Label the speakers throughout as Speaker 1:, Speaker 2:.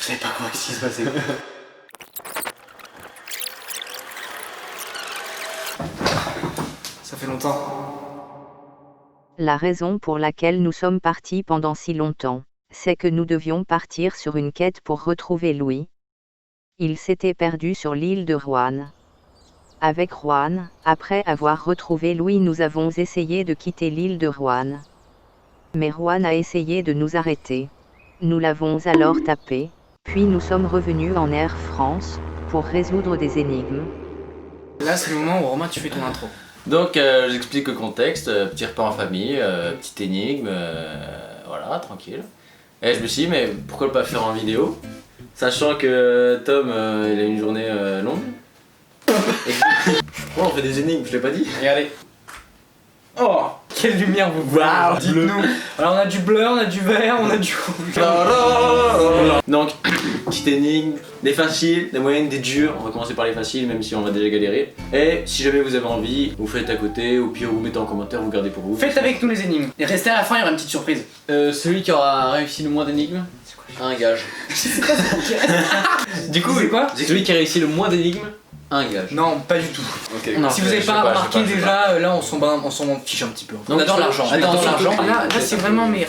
Speaker 1: Je savais pas quoi ce qui se passait. Ça fait longtemps.
Speaker 2: La raison pour laquelle nous sommes partis pendant si longtemps, c'est que nous devions partir sur une quête pour retrouver Louis. Il s'était perdu sur l'île de Juan. Avec Juan, après avoir retrouvé Louis, nous avons essayé de quitter l'île de Juan. Mais Juan a essayé de nous arrêter. Nous l'avons alors tapé, puis nous sommes revenus en Air France, pour résoudre des énigmes.
Speaker 1: Là, c'est le moment où Romain, tu fais ton intro.
Speaker 3: Donc j'explique le contexte, petit repas en famille, petite énigme, voilà, tranquille. Et je me suis dit, mais pourquoi pas le faire en vidéo? Sachant que Tom, il a une journée longue. Et on fait des énigmes, je l'ai pas dit.
Speaker 1: Regardez. Oh, quelle lumière vous voyez.
Speaker 3: Waouh,
Speaker 1: dites-nous. Alors on a du bleu, on a du vert, on a du rouge.
Speaker 3: Donc, petite énigme, des faciles, des moyennes, des dures. On va commencer par les faciles, même si on va déjà galérer. Et si jamais vous avez envie, vous faites à côté, ou pire vous mettez en commentaire, vous gardez pour vous.
Speaker 1: Faites avec nous les énigmes. Et restez à la fin, il y aura une petite surprise.
Speaker 4: Celui qui aura réussi le moins d'énigmes a un gage.
Speaker 1: Du coup, c'est quoi?
Speaker 4: Celui qui a réussi le moins d'énigmes a un gage.
Speaker 1: Non, pas du tout.
Speaker 3: Ok.
Speaker 4: Non.
Speaker 1: Si vous avez pas remarqué déjà, là on s'en fiche un petit peu.
Speaker 4: On adore l'argent.
Speaker 1: On adore l'argent.
Speaker 4: surtout,
Speaker 1: Là c'est vraiment mais rien,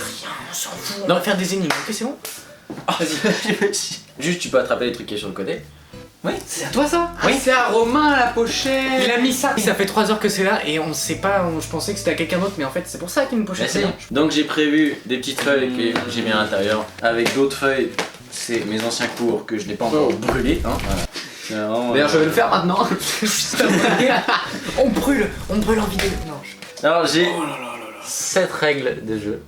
Speaker 1: on s'en fout. On va faire des énigmes, ok c'est bon?
Speaker 3: Vas-y. Juste, tu peux attraper les trucs qui sont sur le côté.
Speaker 1: Oui, c'est à toi ça?
Speaker 4: Oui, c'est à Romain la pochette.
Speaker 1: Il a mis ça. Ça fait 3 heures que c'est là et on sait pas, je pensais que c'était à quelqu'un d'autre mais en fait c'est pour ça qu'il y a une pochette.
Speaker 3: Merci. Donc j'ai prévu des petites feuilles que j'ai mis à l'intérieur avec d'autres feuilles. C'est mes anciens cours que je n'ai pas encore brûlés. Hein. Voilà. Vraiment,
Speaker 4: D'ailleurs, je vais le faire maintenant.
Speaker 1: on brûle en vidéo. Non.
Speaker 3: Alors j'ai
Speaker 1: Oh là là là là.
Speaker 3: 7 règles de jeu,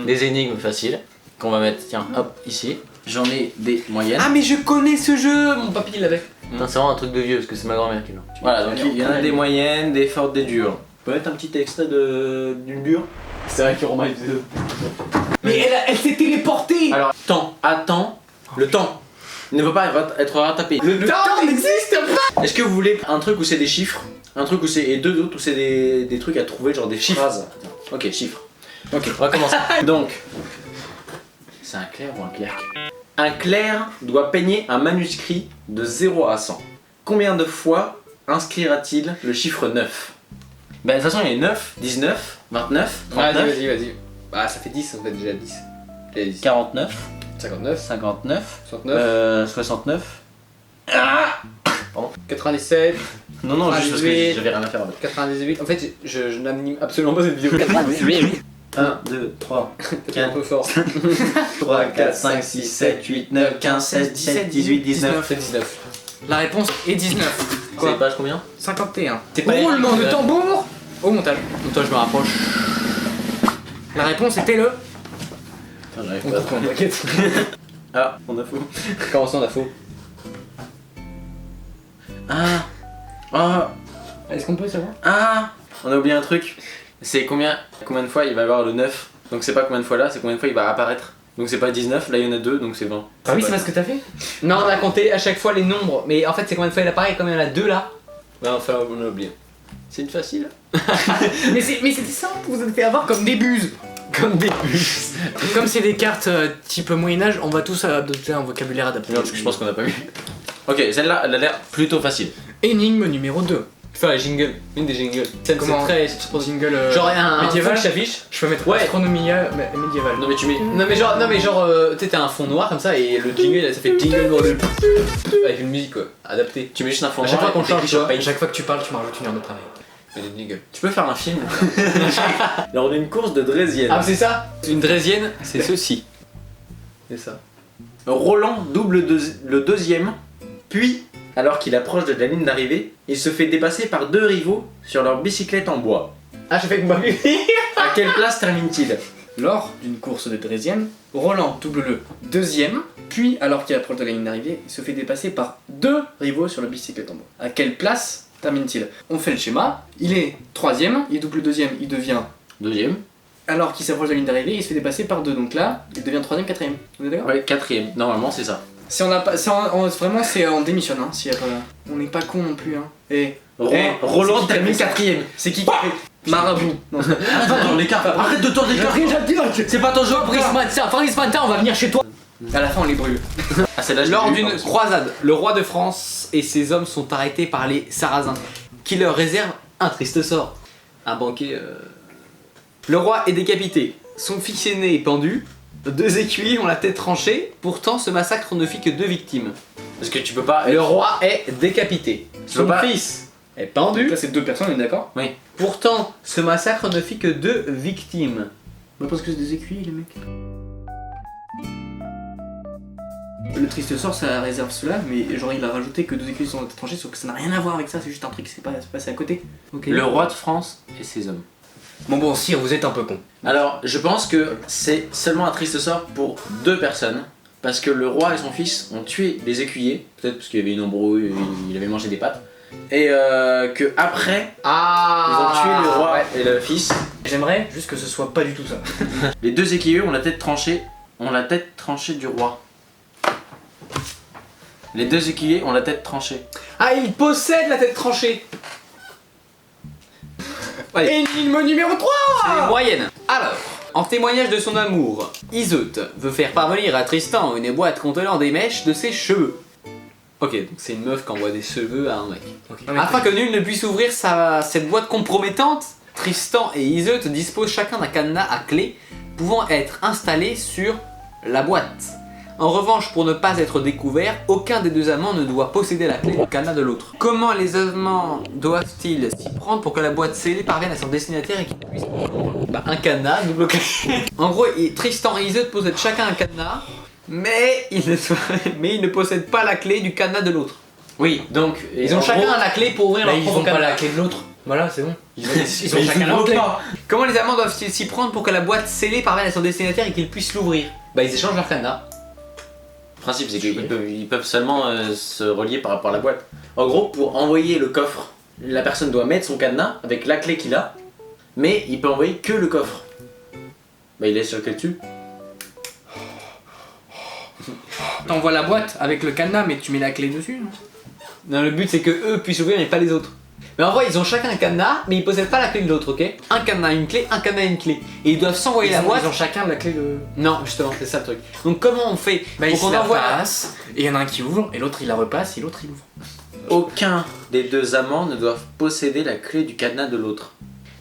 Speaker 3: des énigmes faciles qu'on va mettre, tiens, hop, ici. J'en ai des moyennes.
Speaker 1: Ah mais je connais ce jeu.
Speaker 4: Mon papy l'avait.
Speaker 3: Putain, c'est vraiment un truc de vieux parce que c'est ma grand-mère qui l'a. Voilà, donc il y en a des moyennes, des fortes, des dures. On peut mettre un petit extrait d'une dure.
Speaker 4: C'est vrai que Romain il faisait.
Speaker 1: Mais elle s'est téléportée.
Speaker 3: Alors, temps, attends, le temps ne peut pas être rattrapé.
Speaker 1: Le temps n'existe pas.
Speaker 3: Est-ce que vous voulez un truc où c'est des chiffres, un truc où c'est et deux autres où c'est des trucs à trouver, genre des phrases? Ok, chiffres. Ok, on va commencer. Donc, c'est un clerc ou un clerc? Un clerc doit peigner un manuscrit de 0 à 100. Combien de fois inscrira-t-il le chiffre 9? Ben, de toute façon, il y a 9, 19, 29, 39,
Speaker 4: Vas-y. Bah, ça fait 10 en fait, déjà 10. Déjà 10.
Speaker 3: 49,
Speaker 4: 59,
Speaker 3: 59,
Speaker 4: 69,
Speaker 3: 69.
Speaker 4: 97,
Speaker 3: Non, juste parce que
Speaker 4: 98.
Speaker 3: j'avais rien à faire avec.
Speaker 4: 98. En fait, je n'anime absolument pas cette vidéo.
Speaker 3: 1, 2, 3,
Speaker 4: C'est un peu fort.
Speaker 3: 3, 4, 5, 6, 7, 8, 9, 15, 16, 17, 18, 19.
Speaker 4: C'est 19.
Speaker 1: La réponse est 19.
Speaker 3: C'est
Speaker 1: Quoi?
Speaker 3: page combien?
Speaker 1: 51.
Speaker 4: C'est pas
Speaker 1: Roulement de
Speaker 4: les-
Speaker 1: tambour au montage.
Speaker 4: Donc toi, je me rapproche.
Speaker 1: La réponse était le.
Speaker 3: Putain, j'arrive
Speaker 4: On
Speaker 3: pas.
Speaker 4: comprend, t'inquiète.
Speaker 3: Ah, on a faux.
Speaker 4: Comment ça, on a faux?
Speaker 3: Ah, ah,
Speaker 1: Est-ce qu'on peut savoir?
Speaker 3: ah. On a oublié un truc. C'est combien de fois il va y avoir le 9. Donc c'est pas combien de fois là, c'est combien de fois il va apparaître. Donc c'est pas 19, là il y en a 2, donc c'est 20.
Speaker 1: Ah oui, c'est pas ce que t'as fait?
Speaker 4: Non, on a compté à chaque fois les nombres. Mais en fait, c'est combien de fois il apparaît? Comme il y en a 2 là. Ouais, enfin, on a oublié.
Speaker 3: C'est une facile.
Speaker 1: Mais c'était simple, vous avez fait avoir comme des buses.
Speaker 4: Comme des bus.
Speaker 1: Comme c'est des cartes type Moyen-Âge, on va tous adopter un vocabulaire adapté.
Speaker 3: Non, parce que je pense qu'on a pas vu. Ok, celle-là, elle a l'air plutôt facile.
Speaker 1: Énigme numéro 2.
Speaker 4: Faire les jingles. Une des jingles. C'est
Speaker 1: Comment?
Speaker 4: très.
Speaker 1: Jingle
Speaker 4: Genre, il y a un
Speaker 1: médiéval.
Speaker 4: fond qui s'affiche.
Speaker 1: Je peux mettre
Speaker 4: Ouais.
Speaker 1: astronomia médiéval.
Speaker 3: Non mais tu mets.
Speaker 4: Non mais genre tu sais, t'as un fond noir comme ça et le jingle ça fait jingle dans le avec une musique quoi, adaptée.
Speaker 3: Tu mets juste un fond
Speaker 4: À chaque
Speaker 3: noir
Speaker 4: fois qu'on
Speaker 3: et t'écris
Speaker 4: change,
Speaker 3: sur
Speaker 4: tu vois.
Speaker 1: À chaque fois que tu parles, tu me rajoutes une heure de travail.
Speaker 4: Mais des jingles.
Speaker 3: Tu peux faire un film. Lors d'une course de Drésienne.
Speaker 4: Ah c'est ça. Une draisienne, c'est ceci. C'est ça.
Speaker 3: Roland double le deuxième, puis, alors qu'il approche de la ligne d'arrivée, il se fait dépasser par 2 rivaux sur leur bicyclette en bois.
Speaker 4: Ah j'ai fait une bonne
Speaker 3: À quelle place termine-t-il?
Speaker 1: Lors d'une course de Drésienne, Roland double le deuxième, puis alors qu'il approche de la ligne d'arrivée, il se fait dépasser par 2 rivaux sur le bicyclette en bois. À quelle place termine-t-il? On fait le schéma, il est troisième, il double le deuxième, il devient...
Speaker 3: Deuxième.
Speaker 1: Alors qu'il s'approche de la ligne d'arrivée, il se fait dépasser par 2, donc là, il devient troisième, quatrième. On est d'accord?
Speaker 3: Ouais, quatrième. Normalement, c'est ça.
Speaker 1: Si on a pas... vraiment, c'est on démissionne, hein, si on n'est pas con non plus, hein. Et...
Speaker 3: Roland
Speaker 1: c'est qui
Speaker 3: termine
Speaker 1: qui a fait ça?
Speaker 3: quatrième.
Speaker 1: C'est qui a fait... Marabout. Non.
Speaker 3: Attends, l'écart. Arrête de tourner l'écart.
Speaker 4: C'est pas ton jeu, Fabrice Manta, on va venir chez toi.
Speaker 1: À la fin, on les brûle.
Speaker 3: Ah, celle-là, je l'ai
Speaker 4: Lors
Speaker 3: vue,
Speaker 4: d'une
Speaker 3: par contre.
Speaker 4: croisade, le roi de France et ses hommes sont arrêtés par les Sarrasins, qui leur réservent un triste sort. Un banquet. Le roi est décapité, son fils aîné est pendu, 2 écuyers ont la tête tranchée, pourtant ce massacre ne fit que 2 victimes.
Speaker 3: Parce que tu peux pas.
Speaker 4: Le roi est décapité,
Speaker 3: Tu
Speaker 4: son
Speaker 3: peux pas-
Speaker 4: fils est pendu,
Speaker 1: Là, c'est 2 personnes, on est d'accord?
Speaker 3: Oui.
Speaker 4: pourtant ce massacre ne fit que 2 victimes.
Speaker 1: Bah, parce que c'est des écuyers, les mecs. Le triste sort, ça réserve cela, mais genre il a rajouté que 2 écuyers sont tranchés, sauf que ça n'a rien à voir avec ça, c'est juste un truc qui s'est passé à côté. Ok.
Speaker 3: Le roi de France et ses hommes.
Speaker 1: Bon, sire, vous êtes un peu con.
Speaker 3: Alors, je pense que c'est seulement un triste sort pour 2 personnes. Parce que le roi et son fils ont tué les écuyers. Peut-être parce qu'il y avait une embrouille, il avait mangé des pâtes. Et que après, ils ont tué le roi et le fils.
Speaker 1: J'aimerais juste que ce soit pas du tout ça.
Speaker 3: Les 2 écuyers ont la tête tranchée. Ont la tête tranchée du roi. Les 2 écuyers ont la tête tranchée.
Speaker 4: Ah, il possède la tête tranchée.
Speaker 1: Et Énigme numéro 3.
Speaker 4: C'est moyenne. Alors, en témoignage de son amour, Iseut veut faire parvenir à Tristan une boîte contenant des mèches de ses cheveux. Ok, donc c'est une meuf qui envoie des cheveux à un mec. Afin que nul ne puisse ouvrir cette boîte compromettante, Tristan et Iseut disposent chacun d'un cadenas à clé pouvant être installé sur la boîte. En revanche, pour ne pas être découvert, aucun des 2 amants ne doit posséder la clé du cadenas de l'autre. Comment les amants doivent-ils s'y prendre pour que la boîte scellée parvienne à son destinataire et qu'il puisse... Bah, un cadenas, double clé. En gros, Tristan et Iseut possèdent chacun un cadenas, mais ils ne possèdent pas la clé du cadenas de l'autre.
Speaker 3: Oui, donc.
Speaker 4: Ils ont chacun la clé pour ouvrir leur
Speaker 1: Ils
Speaker 4: propre
Speaker 1: ont pas
Speaker 4: cadenas.
Speaker 1: la clé de l'autre. Voilà, c'est bon. Ils
Speaker 3: Ils
Speaker 1: ont chacun leur clé.
Speaker 4: Comment les amants doivent-ils s'y prendre pour que la boîte scellée parvienne à son destinataire et qu'il puisse l'ouvrir? Bah, ils échangent leur cadenas.
Speaker 3: Le principe, c'est qu'ils peuvent seulement se relier par rapport à la boîte. En gros, pour envoyer le coffre, la personne doit mettre son cadenas avec la clé qu'il a, mais il peut envoyer que le coffre. Bah, il laisse la clé dessus.
Speaker 1: T'envoies la boîte avec le cadenas, mais tu mets la clé dessus. Non,
Speaker 4: Non, le but c'est que eux puissent ouvrir mais pas les autres. Mais en vrai, ils ont chacun un cadenas, mais ils possèdent pas la clé de l'autre, ok? Un cadenas, une clé, un cadenas, une clé. Et ils doivent s'envoyer la boîte.
Speaker 1: Ils ont chacun la clé de.
Speaker 4: Non, justement, c'est ça le truc. Donc comment on fait
Speaker 1: Bah,
Speaker 4: pour
Speaker 1: ils se
Speaker 4: qu'on
Speaker 1: la
Speaker 4: envoie
Speaker 1: passent, et il y en a un qui ouvre, et l'autre il la repasse, et l'autre il ouvre.
Speaker 3: Aucun des 2 amants ne doivent posséder la clé du cadenas de l'autre.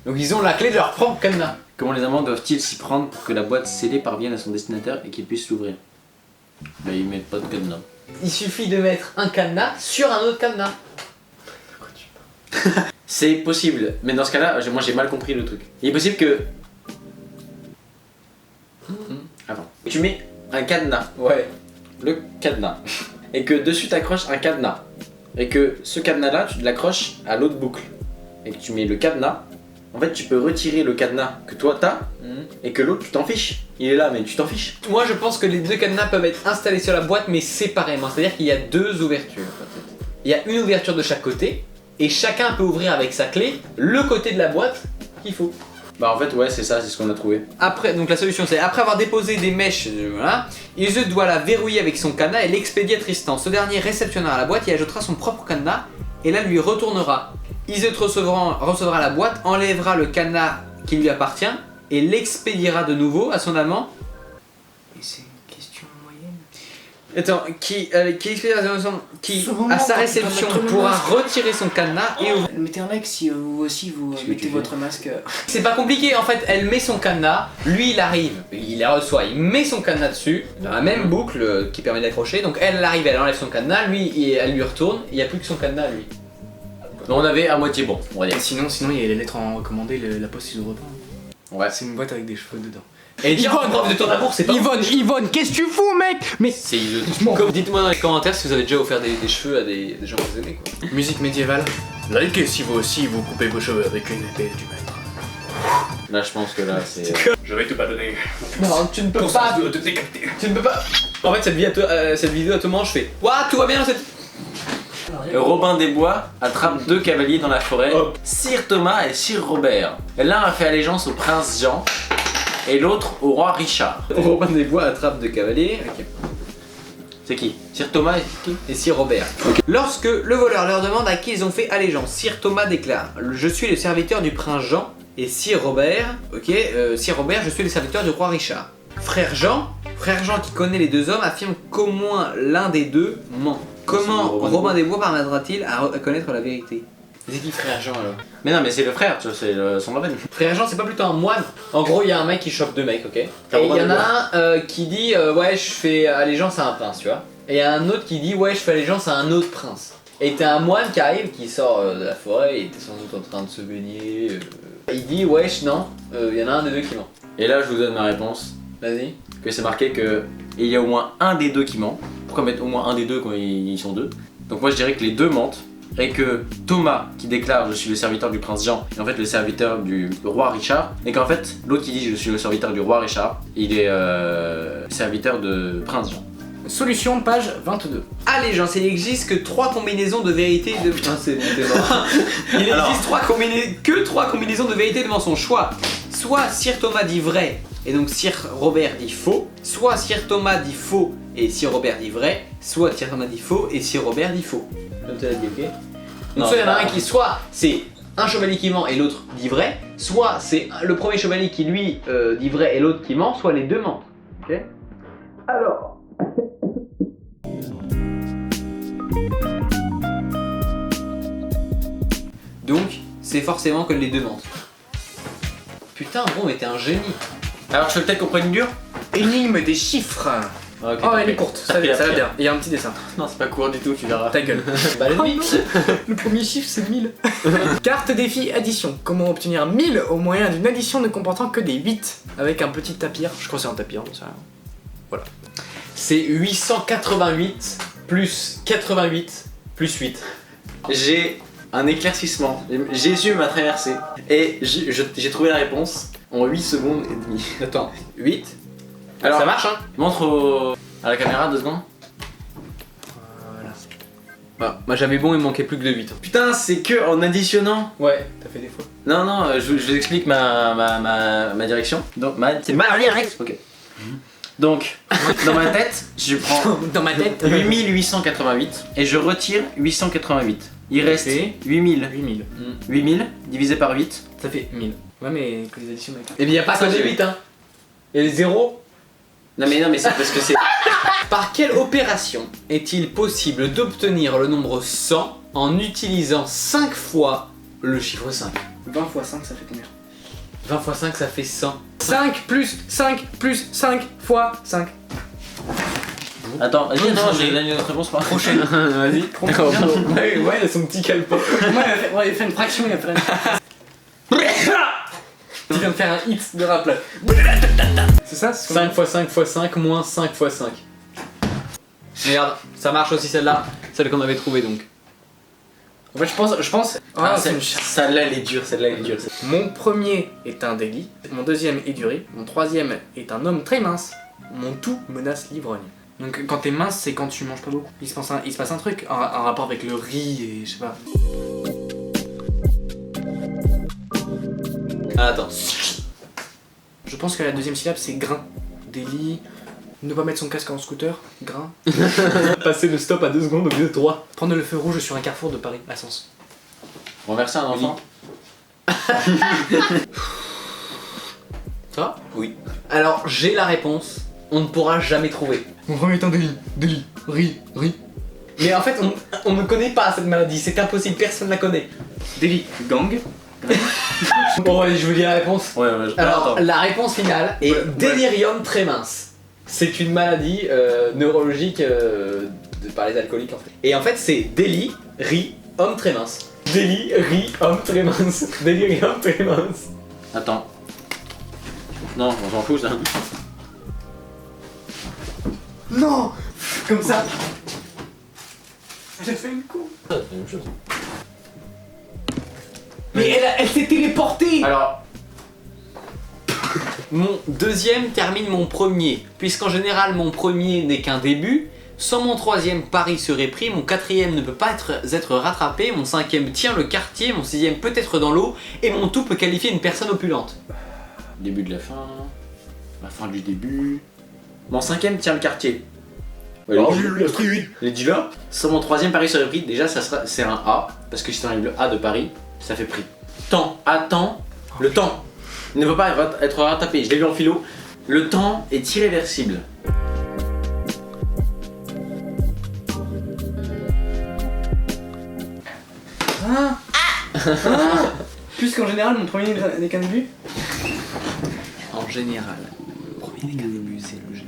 Speaker 4: Donc ils ont la clé de leur propre cadenas.
Speaker 3: Comment les amants doivent-ils s'y prendre pour que la boîte scellée parvienne à son destinataire et qu'il puisse l'ouvrir? Bah, ils mettent pas de cadenas.
Speaker 4: Il suffit de mettre un cadenas sur un autre cadenas.
Speaker 3: C'est possible, mais dans ce cas-là, moi j'ai mal compris le truc. Il est possible que. Attends. Tu mets un cadenas,
Speaker 4: Ouais.
Speaker 3: le cadenas, et que dessus t'accroches un cadenas, et que ce cadenas-là tu l'accroches à l'autre boucle, et que tu mets le cadenas. En fait, tu peux retirer le cadenas que toi t'as, et que l'autre tu t'en fiches. Il est là, mais tu t'en fiches.
Speaker 4: Moi je pense que les 2 cadenas peuvent être installés sur la boîte mais séparément. C'est-à-dire qu'il y a 2 ouvertures. Il y a une ouverture de chaque côté et chacun peut ouvrir avec sa clé le côté de la boîte qu'il faut.
Speaker 3: Bah en fait ouais c'est ça, c'est ce qu'on a trouvé.
Speaker 4: Après, donc la solution c'est après avoir déposé des mèches, voilà, Iseut doit la verrouiller avec son cadenas et l'expédier à Tristan. Ce dernier réceptionnera la boîte et ajoutera son propre cadenas et la lui retournera. Iseut recevra la boîte, enlèvera le cadenas qui lui appartient et l'expédiera de nouveau à son amant.
Speaker 1: Et c'est une question moyenne.
Speaker 4: Attends, qui
Speaker 1: Souvent,
Speaker 4: à sa
Speaker 1: quand tu
Speaker 4: réception
Speaker 1: dois mettre le
Speaker 4: pourra
Speaker 1: masque.
Speaker 4: retirer son cadenas et ouvrir.
Speaker 1: Mettez un like si vous aussi vous
Speaker 3: Qu'est-ce que
Speaker 1: mettez
Speaker 3: tu fais
Speaker 1: votre masque.
Speaker 4: C'est pas compliqué en fait, elle met son cadenas, lui il arrive, il la reçoit, il met son cadenas dessus, dans la même boucle qui permet d'accrocher, donc elle arrive, elle enlève son cadenas, lui elle lui retourne, il n'y a plus que son cadenas lui.
Speaker 3: Donc on avait à moitié bon, on va dire.
Speaker 1: Et sinon il y a les lettres en recommandé, la poste ils ouvrent pas.
Speaker 3: Ouais.
Speaker 1: C'est une boîte avec des cheveux dedans.
Speaker 4: Et dire
Speaker 1: Yvonne,
Speaker 4: preuve de ton amour, c'est pas.
Speaker 1: Yvonne, qu'est-ce que tu fous mec? Mais
Speaker 3: C'est Iseut.
Speaker 4: Dites-moi dans les commentaires si vous avez déjà offert des cheveux à des gens que vous aimez quoi.
Speaker 1: musique médiévale. Likez si vous aussi vous coupez vos cheveux avec une épée du maître.
Speaker 3: Là je pense que là c'est.
Speaker 1: Je vais te pardonner.
Speaker 4: Non, tu ne peux pas.
Speaker 1: te décapiter.
Speaker 4: Tu ne peux pas. En fait cette vidéo à tout moment je fais. Waouh, tout va bien dans cette.
Speaker 3: Robin des Bois attrape 2 cavaliers dans la forêt,
Speaker 4: Hop.
Speaker 3: Sire Thomas et Sire Robert. L'un a fait allégeance au prince Jean et l'autre au roi Richard.
Speaker 4: Robin des Bois attrape 2 cavaliers. Ok.
Speaker 3: C'est qui? Sire Thomas et qui?
Speaker 4: Et Sir Robert. Lorsque le voleur leur demande à qui ils ont fait allégeance, Sir Thomas déclare « Je suis le serviteur du prince Jean » et Sir Robert, Sir Robert, je suis le serviteur du roi Richard. Frère Jean, Frère Jean, qui connaît les deux hommes, affirme qu'au moins l'un des deux ment. Comment Robin des Bois parviendra-t-il à connaître la vérité?
Speaker 3: C'est qui Frère Jean alors? Mais non, mais c'est le frère, tu vois, c'est son label.
Speaker 4: Frère Jean, c'est pas plutôt un moine? En gros, il y a un mec qui chope deux mecs, ok? Et
Speaker 3: Robin
Speaker 4: il y en
Speaker 3: des
Speaker 4: a un qui dit ouais, je fais allégeance à un prince, tu vois. Et il y a un autre qui dit ouais, je fais allégeance à un autre prince. Et t'as un moine qui arrive, qui sort de la forêt, il était sans doute en train de se baigner. Il dit wesh, non, il y en a un des deux qui ment.
Speaker 3: Et là, je vous donne ma réponse.
Speaker 4: Vas-y.
Speaker 3: Que c'est marqué que il y a au moins un des deux qui ment. Pourquoi mettre au moins un des deux quand ils sont deux? Donc moi je dirais que les deux mentent. Et que Thomas qui déclare je suis le serviteur du prince Jean est en fait le serviteur du roi Richard. Et qu'en fait l'autre qui dit je suis le serviteur du roi Richard, il est serviteur de prince Jean.
Speaker 1: Solution, page 22.
Speaker 4: Allégeance, il existe que 3 combinaisons de vérité et de... Ah, c'est bon, t'es mort. Il existe que 3 combinaisons de vérité devant son choix. Soit Sir Thomas dit vrai et donc Sir Robert dit faux, soit Sir Thomas dit faux et Sir Robert dit vrai, soit Sir Thomas dit faux et Sir Robert dit faux. Comme tu l'as dit, ok? Donc soit il y en a un qui, soit c'est un chevalier qui ment et l'autre dit vrai, soit c'est le premier chevalier qui lui dit vrai et l'autre qui ment, soit les deux mentent. Ok? Alors... Donc, c'est forcément que les deux mentent. Putain, bon, mais t'es un génie.
Speaker 3: Alors je fais peut-être qu'on prenne une dure?
Speaker 1: Énigme des chiffres.
Speaker 3: Ok.
Speaker 1: Oh, elle est courte, ça va bien. Il y a un petit dessin.
Speaker 3: Non, c'est pas court du tout, tu verras.
Speaker 1: Ta gueule.
Speaker 4: Bah, l'ennemi.
Speaker 1: Le premier chiffre, c'est 1000. Carte défi addition. Comment obtenir 1000 au moyen d'une addition ne comportant que des 8 avec un petit tapir. Je crois que c'est un tapir, on sait rien. Voilà.
Speaker 4: C'est 888 plus 88 plus 8.
Speaker 3: J'ai un éclaircissement. Jésus m'a traversé. Et j'ai trouvé la réponse en 8 secondes et demie.
Speaker 4: Attends, 8.
Speaker 3: Alors,
Speaker 4: ça marche, hein?
Speaker 3: Montre à la caméra 2 secondes.
Speaker 1: Voilà.
Speaker 4: Bah, moi j'avais bon, il me manquait plus que de 8.
Speaker 3: Putain, c'est que en additionnant.
Speaker 1: Ouais, t'as fait des fois.
Speaker 3: Non, non, je vous explique ma direction. Donc, c'est ma direction. Ok. Donc, dans ma tête, je prends
Speaker 1: Dans ma tête,
Speaker 3: 8888 et je retire 888. Il reste 8000.
Speaker 1: 8000.
Speaker 3: 8000 divisé par 8.
Speaker 1: Ça fait 1000. Ouais, mais que les additions avec.
Speaker 4: Et bien, il n'y a pas que des 8, hein? Et les 0.
Speaker 3: Non, mais c'est parce que c'est.
Speaker 4: Par quelle opération est-il possible d'obtenir le nombre 100 en utilisant 5 fois le chiffre 5?
Speaker 1: 20 x 5, ça fait combien?
Speaker 4: 20 x 5, ça fait 100.
Speaker 1: 5 plus 5 plus 5 fois 5.
Speaker 3: Attends, vas-y, attends, j'ai donné notre réponse par
Speaker 1: Prochaine.
Speaker 3: Vas-y.
Speaker 4: Ouais, ouais, il a son petit calepin.
Speaker 1: Ouais, il fait une fraction, il a fait une. Tu viens de faire un hit de rap là. C'est ça?
Speaker 4: 5 x 5 x 5 moins 5 x 5. Merde, ça marche aussi celle-là, celle qu'on avait trouvée donc.
Speaker 1: En fait, je pense.
Speaker 3: Ah,
Speaker 1: c'est
Speaker 3: celle-là elle est dure, celle-là elle est dure.
Speaker 1: Mon premier est un délit, mon deuxième est du riz, mon troisième est un homme très mince, mon tout menace l'ivrogne. Donc quand t'es mince, c'est quand tu manges pas beaucoup. Il se passe un truc en rapport avec le riz et je sais pas.
Speaker 4: Ah, attends.
Speaker 1: Je pense que la deuxième syllabe c'est grain. Délit, ne pas mettre son casque en scooter, grain.
Speaker 4: Passer le stop à 2 secondes au lieu de 3.
Speaker 1: Prendre le feu rouge sur un carrefour de Paris, à Sens.
Speaker 3: Renverser un enfant.
Speaker 4: Ça va? Oui. Alors, j'ai la réponse. On ne pourra jamais trouver.
Speaker 1: Mon premier est un délit, riz.
Speaker 4: Mais en fait, on ne connaît pas cette maladie. C'est impossible, personne ne la connaît.
Speaker 1: Délit, gang.
Speaker 4: Bon, allez, je vous dis la réponse.
Speaker 3: Ouais,
Speaker 4: Alors, la réponse finale est
Speaker 1: Ouais.
Speaker 4: délirium très mince. C'est une maladie neurologique par les alcooliques en fait. Et en fait, c'est délit, riz, homme très mince. Délit, riz, homme très mince. Délirium très mince.
Speaker 3: Attends. Non, on s'en fout ça.
Speaker 1: Non. Comme ça. J'ai fait une con.
Speaker 3: C'est la même chose.
Speaker 4: Mais elle s'est téléportée.
Speaker 3: Alors,
Speaker 4: Mon deuxième termine mon premier, puisqu'en général mon premier n'est qu'un début. Sans mon troisième, Paris serait pris, mon quatrième ne peut pas être rattrapé, mon cinquième tient le quartier, mon sixième peut être dans l'eau, et mon tout peut qualifier une personne opulente.
Speaker 3: début de la fin du début. Mon cinquième tient le quartier. Ouais, les dealers. Sur mon troisième, Paris serait pris. Déjà, c'est un A, parce que si t'enlèves le A de Paris, ça fait prix. Temps, attends, le temps. Il ne peut pas être rattrapé. Je l'ai lu en philo. Le temps est irréversible.
Speaker 1: Puisqu'en général, mon premier n'est qu'un début.
Speaker 4: En général, le premier n'est qu'un début, c'est le G.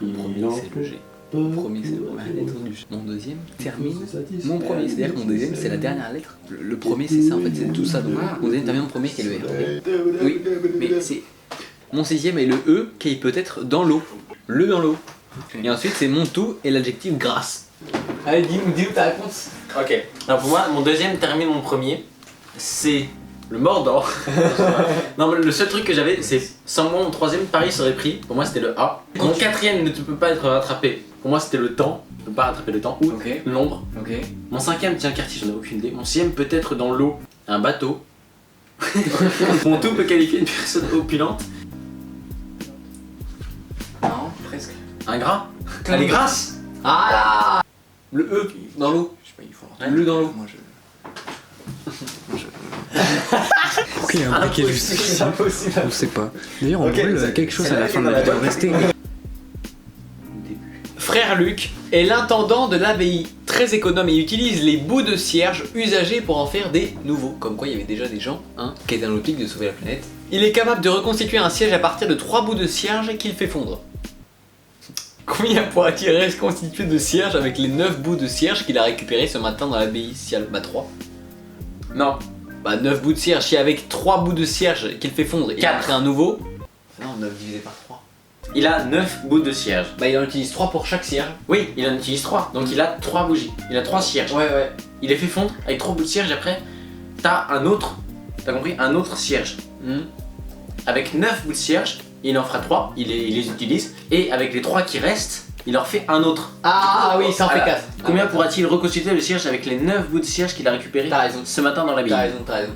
Speaker 4: Le premier, c'est le G. Mon premier, c'est la première lettre du G. Mon deuxième termine mon premier. C'est-à-dire que mon deuxième, c'est la dernière lettre. Le premier, c'est ça en fait, c'est tout ça. Donc mon deuxième termine mon premier qui est le R. Oui, mais c'est. Mon sixième est le E qui peut être dans l'eau. Le dans l'eau. Et ensuite, c'est mon tout et l'adjectif grâce. Allez, dis-nous ta réponse.
Speaker 3: Ok. Alors pour moi, mon deuxième termine mon premier. C'est le Mordor. Non, mais le seul truc que j'avais, c'est sans moi, mon troisième pari serait pris. Pour moi, c'était le A. Mon quatrième ne peut pas être rattrapé. Pour moi, c'était le temps. Je peux pas rattraper le temps. Ou l'ombre.
Speaker 1: Ok.
Speaker 3: Mon cinquième tient quartier, j'en ai aucune idée. Mon sixième peut être dans l'eau. Un bateau. Mon tout peut qualifier une personne opulente.
Speaker 1: Non, presque.
Speaker 3: Un gras. Elle est grasse.
Speaker 4: Ah, le E dans l'eau.
Speaker 1: Je sais pas, il faut
Speaker 4: Le dans l'eau.
Speaker 1: Moi je.
Speaker 5: Il y a un truc qui est juste ici. On sait pas. D'ailleurs, on brûle quelque chose à la fin de la vidéo. Restez.
Speaker 4: Frère Luc est l'intendant de l'abbaye, très économe et utilise les bouts de cierge usagés pour en faire des nouveaux. Comme quoi il y avait déjà des gens qui étaient dans l'optique de sauver la planète. Il est capable de reconstituer un cierge à partir de 3 bouts de cierge qu'il fait fondre. Combien pourra-t-il reconstituer de cierge avec les 9 bouts de cierge qu'il a récupérés ce matin dans l'abbaye Ciel? Bah 3.
Speaker 3: Non.
Speaker 4: Bah 9 bouts de cierge, si avec 3 bouts de cierge qu'il fait fondre, il a créé un nouveau. Non, 9 divisé par 3.
Speaker 3: Il a 9 bouts de cierge.
Speaker 4: Bah il en utilise 3 pour chaque cierge.
Speaker 3: Oui, il en utilise 3. Donc il a 3 bougies. Il a 3 cierges.
Speaker 4: Ouais.
Speaker 3: Il les fait fondre avec 3 bouts de cierge. Après, t'as un autre. T'as compris? Un autre cierge. Avec 9 bouts de cierge, il en fera 3. Il les utilise. Et avec les 3 qui restent, il en refait un autre.
Speaker 4: Ah oui, ça en fait 4.
Speaker 3: Combien pourra-t-il reconstituer le cierge avec les 9 bouts de cierge qu'il a récupérés ce matin dans la ville?
Speaker 4: T'as raison.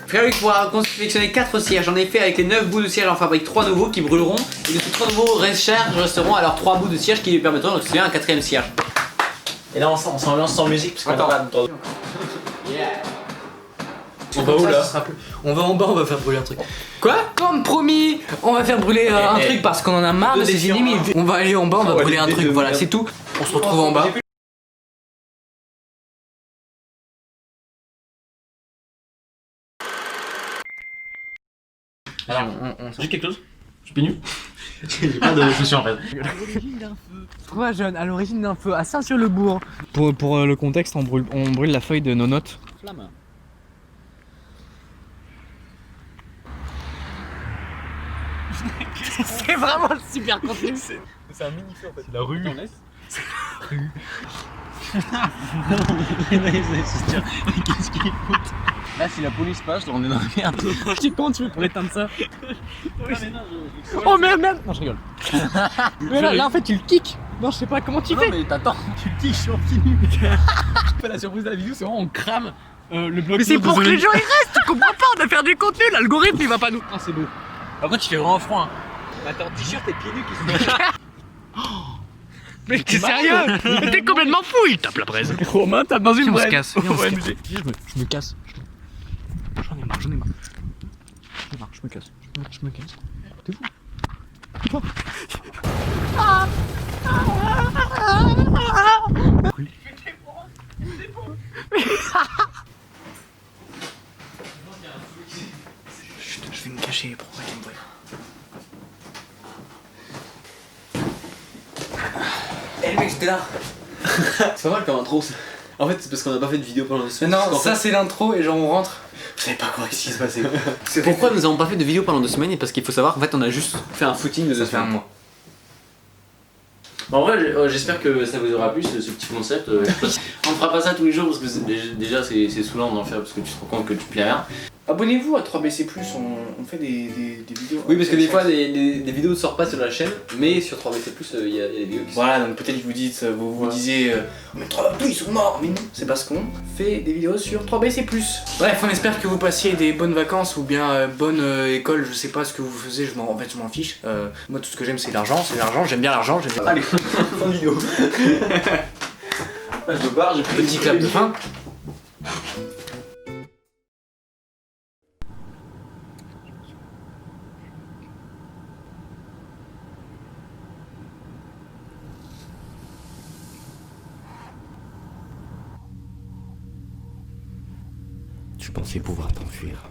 Speaker 4: Frère Luc pourra confectionner 4 cierges. En effet, avec les 9 bouts de cierge, on fabrique 3 nouveaux qui brûleront. Et de ces 3 nouveaux cierges resteront alors 3 bouts de cierge qui lui permettront de construire un 4ème cierge.
Speaker 3: Et là, on s'en lance sans musique parce qu'on
Speaker 4: Attends.
Speaker 3: a pas de...
Speaker 5: On va où là? On va en bas, on va faire brûler un truc.
Speaker 4: Quoi?
Speaker 5: Comme promis, on va faire brûler un truc parce qu'on en a marre de ces ennemis. On va aller en bas, on va brûler un truc, voilà, c'est tout. On se retrouve en bas.
Speaker 3: Alors, j'ai quelque chose? Je suis pénu. J'ai pas de chaussures en fait.
Speaker 5: Toi jeune, à l'origine d'un feu à Saint-Sur-le-Bourg. Pour le contexte, on brûle la feuille de nos notes.
Speaker 4: Flamme.
Speaker 5: C'est vraiment le super contenu. C'est un mini feu en fait. C'est la rue. Qu'est-ce qu'il fout? Là, si la police passe, là, on est dans la merde. Comment tu fais pour éteindre ça? Oh merde! Non, je rigole. Mais là, en fait, tu le kicks. Non, je sais pas comment tu fais. Non, mais t'attends, tu le kicks, je suis en continu. La surprise de la vidéo, c'est vraiment on crame le bloc. Mais c'est pour que les gens ils restent, tu comprends pas, on a fait du contenu, l'algorithme il va pas nous. Ah, c'est beau. Après, tu fais vraiment froid. Hein. Bah, t'es en t-shirt et pieds nus qui sont. Mais t'es sérieux? Mais t'es complètement fou, il tape la braise. Romain tape dans une braise. On se casse, je me casse. J'en ai marre. Je me casse. T'es fou. Chut, je vais me cacher pour pas qu'il me voie.
Speaker 4: Eh le mec, j'étais là. C'est pas mal comme intro ça. En fait, c'est parce qu'on a pas fait de vidéo pendant 2
Speaker 1: Mais
Speaker 4: semaines.
Speaker 1: non, ça c'est l'intro et genre on rentre.
Speaker 3: Vous savez pas quoi ici se passer.
Speaker 4: Pourquoi nous avons pas fait de vidéo pendant 2 semaines? Et parce qu'il faut savoir qu'en fait, on a juste fait un footing de 2
Speaker 1: Ça fait un
Speaker 4: semaines.
Speaker 1: mois.
Speaker 3: En vrai, j'espère que ça vous aura plu ce petit concept. On fera pas ça tous les jours parce que déjà c'est saoulant d'en faire parce que tu te rends compte que tu plais rien.
Speaker 1: Abonnez-vous à 3BC+, on fait des vidéos.
Speaker 4: Oui, parce que des fois, des vidéos ne sortent pas sur la chaîne, mais sur 3BC+, il y a des vidéos qui sortent.
Speaker 1: Voilà, donc peut-être que vous disiez oh, mais 3BC+, ils sont morts. Mais non, c'est parce qu'on fait des vidéos sur 3BC+. Bref, on espère que vous passiez des bonnes vacances ou bien bonne école, je sais pas ce que vous faisiez, en fait je m'en fiche. Moi tout ce que j'aime c'est l'argent, j'aime bien l'argent,
Speaker 3: Allez, fin de vidéo. Je me barre, j'ai plus
Speaker 1: Petit clap de fin.
Speaker 6: Tu pensais pouvoir t'enfuir.